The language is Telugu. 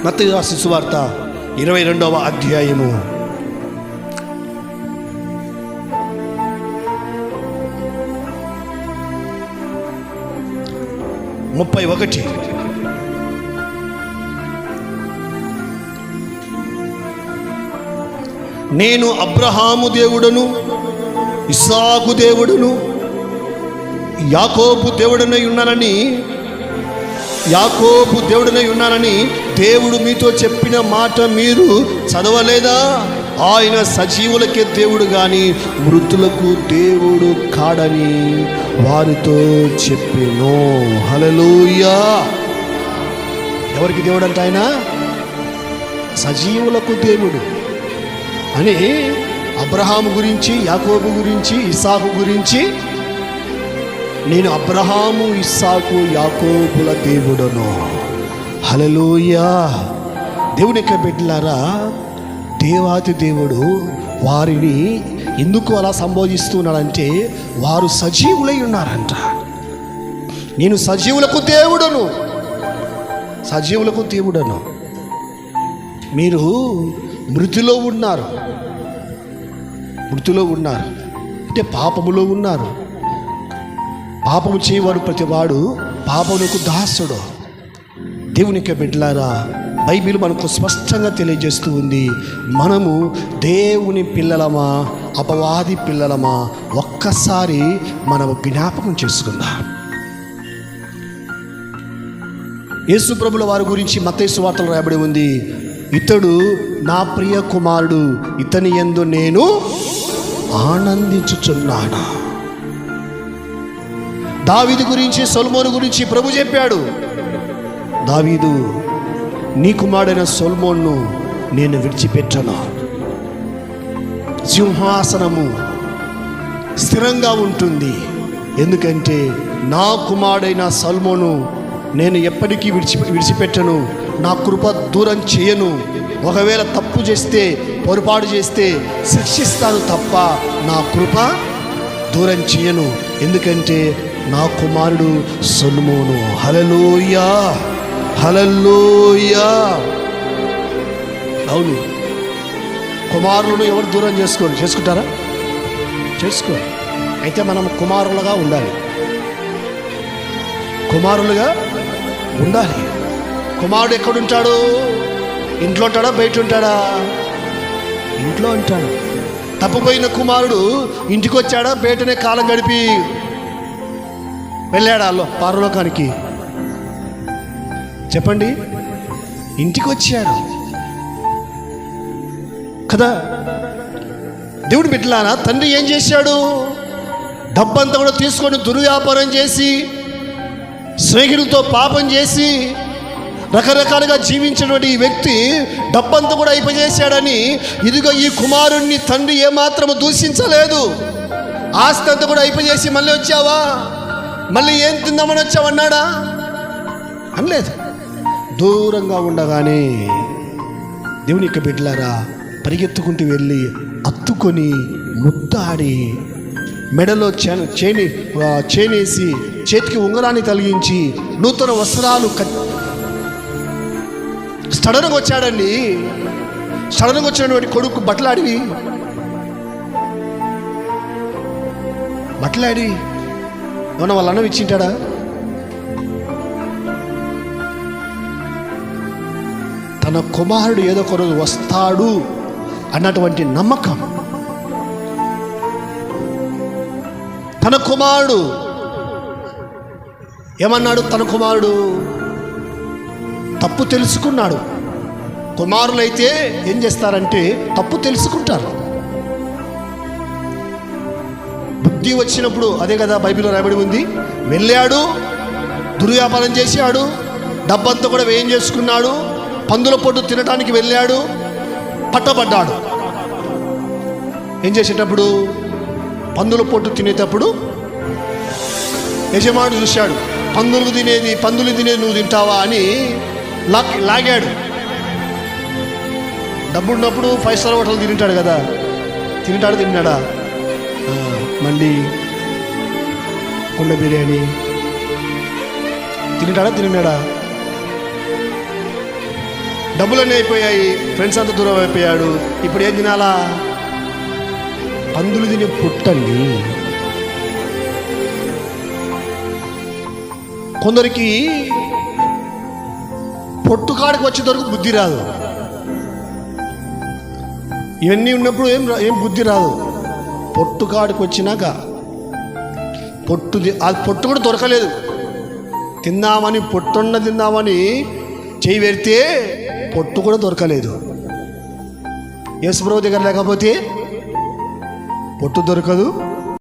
మత్తయి రాసిన సువార్త 22వ అధ్యాయము 31. నేను అబ్రహాము దేవుడను, ఇస్సాకు దేవుడను, యాకోబు దేవుడనై ఉన్నానని దేవుడు మీతో చెప్పిన మాట మీరు చదవలేదా? ఆయన సజీవులకే దేవుడు గాని మృతులకు దేవుడు కాడని వారితో చెప్పెను. హల్లెలూయా. ఎవరికి దేవుడు అంటే? ఆయన సజీవులకు దేవుడు అని అబ్రహాము గురించి, యాకోబు గురించి, ఇస్సాకు గురించి, నేను అబ్రహాము, ఇస్సాకు, యాకోబుల దేవుడను. హల్లెలూయా. దేవుని యొక్క బిడ్డలారా, దేవాతి దేవుడు వారిని ఎందుకు అలా సంబోధిస్తున్నాడంటే వారు సజీవులై ఉన్నారంట. నేను సజీవులకు దేవుడను, సజీవులకు దేవుడను. మీరు మృతిలో ఉన్నారు అంటే పాపములో ఉన్నారు. పాపము చేయవాడు ప్రతివాడు పాపమునకు దాసుడు. దేవుని యొక్క బిడ్డలారా, బైబిల్ మనకు స్పష్టంగా తెలియజేస్తూ ఉంది, మనము దేవుని పిల్లలమా అపవాది పిల్లలమా ఒక్కసారి మనం జ్ఞాపకం చేసుకుందాం. యేసు ప్రభుల వారి గురించి మత్తయి సువార్తలో రాయబడి ఉంది, ఇతడు నా ప్రియ కుమారుడు, ఇతని యందు నేను ఆనందించుచున్నాను. దావీదు గురించి, సొలొమోను గురించి ప్రభు చెప్పాడు, దావీదు నీ కుమారుడైన సొలొమోనును నేను విడిచిపెట్టను. సింహాసనము స్థిరంగా ఉంటుంది, ఎందుకంటే నా కుమారుడైన సొలొమోను నేను ఎప్పటికీ విడిచిపెట్టను. నా కృప దూరం చేయను. ఒకవేళ తప్పు చేస్తే, పొరపాటు చేస్తే శిక్షిస్తాను తప్ప నా కృప దూరం చేయను, ఎందుకంటే నా కుమారుడు సొలొమోను. హల్లెలూయా, హల్లెలూయా. అవును, కుమారులను ఎవరు దూరం చేసుకుంటారా? చేసుకో. అయితే మనం కుమారులుగా ఉండాలి, కుమారులుగా ఉండాలి. కుమారుడు ఎక్కడుంటాడు? ఇంట్లో ఉంటాడా, బయట ఉంటాడా? ఇంట్లో ఉంటాడు. తప్పిపోయిన కుమారుడు ఇంటికి వచ్చాడా, బయటనే కాలం గడిపి వెళ్ళాడా పరలోకానికి? చెప్పండి. ఇంటికి వచ్చాడు కదా. దేవుడు బిడ్డలారా, తండ్రి ఏం చేశాడు? డబ్బంతా కూడా తీసుకొని దుర్వ్యాపారం చేసి, స్నేహితులతో పాపం చేసి, రకరకాలుగా జీవించినటువంటి ఈ వ్యక్తి డబ్బంతా కూడా అయిపోయేశాడని, ఇదిగో ఈ కుమారుణ్ణి తండ్రి ఏమాత్రము దూషించలేదు. ఆస్తి అంతా కూడా అయిపోయేసి మళ్ళీ వచ్చావా, మళ్ళీ ఏం తిందామని వచ్చావన్నాడా? అనలేదు. దూరంగా ఉండగానే దేవుని యొక్క బిడ్డలారా, పరిగెత్తుకుంటూ వెళ్ళి అత్తుకొని ముద్దాడి, మెడలో చేనేసి, చేతికి ఉంగరాన్ని తొలగించి, నూతన వస్త్రాలు సడన్గా వచ్చాడండి. సడన్గా వచ్చినటువంటి కొడుకు బట్టలాడి ఏమన్నా వాళ్ళ అన్నం ఇచ్చింటాడా? తన కుమారుడు ఏదో ఒక రోజు వస్తాడు అన్నటువంటి నమ్మకం. తన కుమారుడు ఏమన్నాడు? తన కుమారుడు తప్పు తెలుసుకున్నాడు. కుమారులైతే ఏం చేస్తారంటే తప్పు తెలుసుకుంటారు. బుద్ధి వచ్చినప్పుడు, అదే కదా బైబిల్లో రాయబడి ఉంది, వెళ్ళాడు, దుర్వ్యాపారం చేశాడు, డబ్బంతా కూడా వ్యయం చేసుకున్నాడు, పందుల పొట్టు తినడానికి వెళ్ళాడు, పట్టబడ్డాడు. ఏం చేసేటప్పుడు? పందుల పొట్టు తినేటప్పుడు యజమానుడు చూశాడు, పందులు తినేది నువ్వు తింటావా అని లాగాడు. డబ్బున్నప్పుడు 5 స్టార్ హోటల్ తింటాడు కదా, తిన్నాడా? మళ్ళీ కుండ బిర్యానీ తిన్నాడా? డబ్బులన్నీ అయిపోయాయి, ఫ్రెండ్స్ అంతా దూరం అయిపోయాడు. ఇప్పుడు ఏం తినాలా? పందులు తినే పుట్టండి. కొందరికి పొట్టుకాడికి వచ్చేంతవరకు బుద్ధి రాదు. ఇవన్నీ ఉన్నప్పుడు ఏం బుద్ధి రాదు. పొట్టుకాడికి వచ్చినాక అది పొట్టు కూడా దొరకలేదు. తిందామని తిందామని చేయి పెడితే పొట్టు కూడా దొరకలేదు. యేసుప్రభు దగ్గర లేకపోతే పొట్టు దొరకదు,